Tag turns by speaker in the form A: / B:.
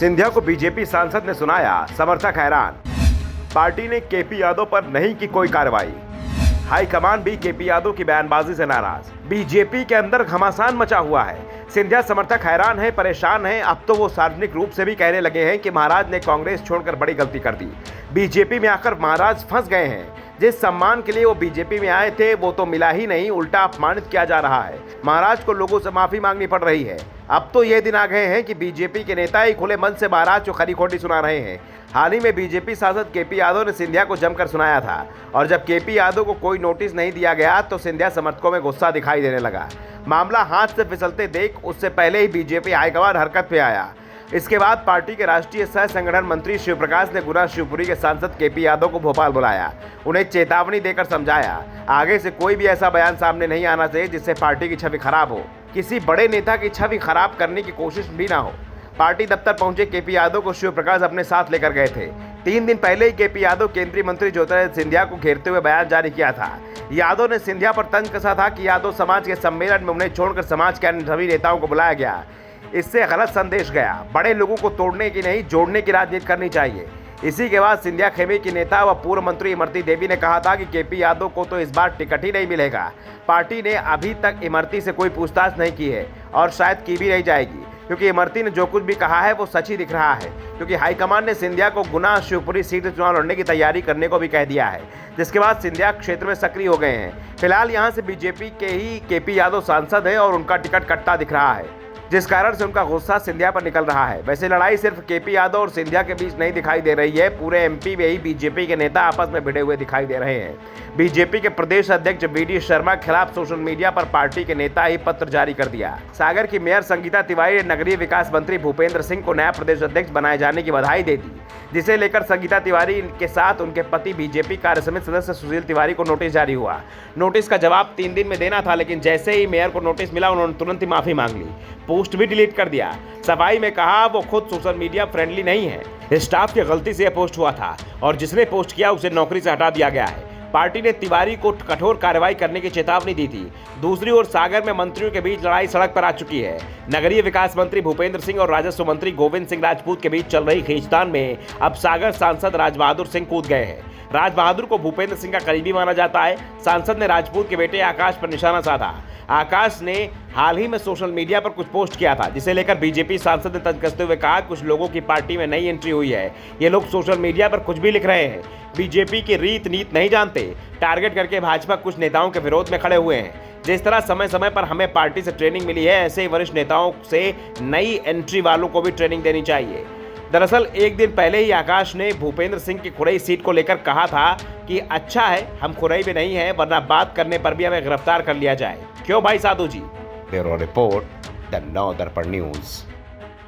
A: सिंधिया को बीजेपी सांसद ने सुनाया समर्थक हैरान। पार्टी ने केपी यादव पर नहीं की कोई कार्रवाई। हाईकमान भी केपी यादव की बयानबाजी से नाराज। बीजेपी के अंदर घमासान मचा हुआ है। सिंधिया समर्थक हैरान हैं, परेशान हैं। अब तो वो सार्वजनिक रूप से भी कहने लगे हैं कि महाराज ने कांग्रेस छोड़कर बड़ी गलती कर दी। बीजेपी में आकर महाराज फंस गए हैं। जिस सम्मान के लिए वो बीजेपी में आए थे वो तो मिला ही नहीं, उल्टा अपमानित किया जा रहा है। महाराज को लोगों से माफी मांगनी पड़ रही है। अब तो ये दिन आ गए हैं कि बीजेपी के नेता ही खुले मन से महाराज को खरी खोटी सुना रहे हैं। हाल ही में बीजेपी सांसद केपी यादव ने सिंधिया को जमकर सुनाया था और जब केपी यादव को कोई नोटिस नहीं दिया गया तो सिंधिया समर्थकों में गुस्सा दिखाई देने लगा। मामला हाथ से फिसलते देख उससे पहले ही बीजेपी हाईकमान हरकत में आया। इसके बाद पार्टी के राष्ट्रीय सह संगठन मंत्री शिव प्रकाश ने गुना शिवपुरी के सांसद केपी यादव को भोपाल बुलाया, उन्हें चेतावनी देकर समझाया आगे से कोई भी ऐसा बयान सामने नहीं आना चाहिए जिससे पार्टी की छवि खराब हो, किसी बड़े नेता की छवि खराब करने की कोशिश भी ना हो। पार्टी दफ्तर पहुंचे केपी यादव को शिव प्रकाश अपने साथ लेकर गए थे। 3 दिन पहले ही केपी यादव केंद्रीय मंत्री ज्योतिरादित्य सिंधिया को घेरते हुए बयान जारी किया था। यादव ने सिंधिया पर तंज कसा था कि यादव समाज के सम्मेलन में उन्हें छोड़कर समाज के अन्य सभी नेताओं को बुलाया गया। इससे गलत संदेश गया। बड़े लोगों को तोड़ने की नहीं, जोड़ने की राजनीति करनी चाहिए। इसी के बाद सिंधिया खेमे की नेता व पूर्व मंत्री इमरती देवी ने कहा था कि केपी यादव को तो इस बार टिकट ही नहीं मिलेगा। पार्टी ने अभी तक इमरती से कोई पूछताछ नहीं की है और शायद की भी नहीं जाएगी, क्योंकि इमरती ने जो कुछ भी कहा है वो सच ही दिख रहा है। क्योंकि हाईकमान ने सिंधिया को गुना शिवपुरी सीट से चुनाव लड़ने की तैयारी करने को भी कह दिया है, जिसके बाद सिंधिया क्षेत्र में सक्रिय हो गए हैं। फिलहाल यहाँ से बीजेपी के ही केपी यादव सांसद है और उनका टिकट कटता दिख रहा है, जिस कारण से उनका गुस्सा सिंधिया पर निकल रहा है। वैसे लड़ाई सिर्फ केपी यादव और सिंधिया के बीच नहीं दिखाई दे रही है, पूरे एमपी में ही बीजेपी के नेता आपस में भिड़े हुए दिखाई दे रहे हैं। बीजेपी के प्रदेश अध्यक्ष बीडी शर्मा के खिलाफ सोशल मीडिया पर पार्टी के नेता ही पत्र जारी कर दिया। सागर की मेयर संगीता तिवारी ने नगरीय विकास मंत्री भूपेंद्र सिंह को नया प्रदेश अध्यक्ष बनाए जाने की बधाई दे दी, जिसे लेकर संगीता तिवारी के साथ उनके पति बीजेपी कार्य समिति सदस्य सुशील तिवारी को नोटिस जारी हुआ। नोटिस का जवाब 3 दिन में देना था, लेकिन जैसे ही मेयर को नोटिस मिला उन्होंने तुरंत ही माफी मांग ली, पोस्ट भी डिलीट कर दिया। सफाई में कहा वो खुद सोशल मीडिया फ्रेंडली नहीं है, स्टाफ की गलती से यह पोस्ट हुआ था और जिसने पोस्ट किया उसे नौकरी से हटा दिया गया है। पार्टी ने तिवारी को कठोर कार्रवाई करने की चेतावनी दी थी। दूसरी ओर सागर में मंत्रियों के बीच लड़ाई सड़क पर आ चुकी है। नगरीय विकास मंत्री भूपेंद्र सिंह और राजस्व मंत्री गोविंद सिंह राजपूत के बीच चल रही खींचतान में अब सागर सांसद राजबहादुर सिंह कूद गए हैं। राजबहादुर को भूपेंद्र सिंह का करीबी माना जाता है। सांसद ने राजपूत के बेटे आकाश पर निशाना साधा। आकाश ने हाल ही में सोशल मीडिया पर कुछ पोस्ट किया था, जिसे लेकर बीजेपी सांसद ने तंज कसते हुए कहा कुछ लोगों की पार्टी में नई एंट्री हुई है, ये लोग सोशल मीडिया पर कुछ भी लिख रहे हैं, बीजेपी की रीत नीत नहीं जानते, टारगेट करके भाजपा कुछ नेताओं के विरोध में खड़े हुए हैं। जिस तरह समय समय पर हमें पार्टी से ट्रेनिंग मिली है, ऐसे ही वरिष्ठ नेताओं से नई एंट्री वालों को भी ट्रेनिंग देनी चाहिए। दरअसल 1 दिन पहले ही आकाश ने भूपेंद्र सिंह की खुरई सीट को लेकर कहा था कि अच्छा है हम खुरई में नहीं है, वरना बात करने पर भी हमें गिरफ्तार कर लिया जाए। क्यों भाई साधु जी? ब्यूरो रिपोर्ट, द नौ दर्पण न्यूज।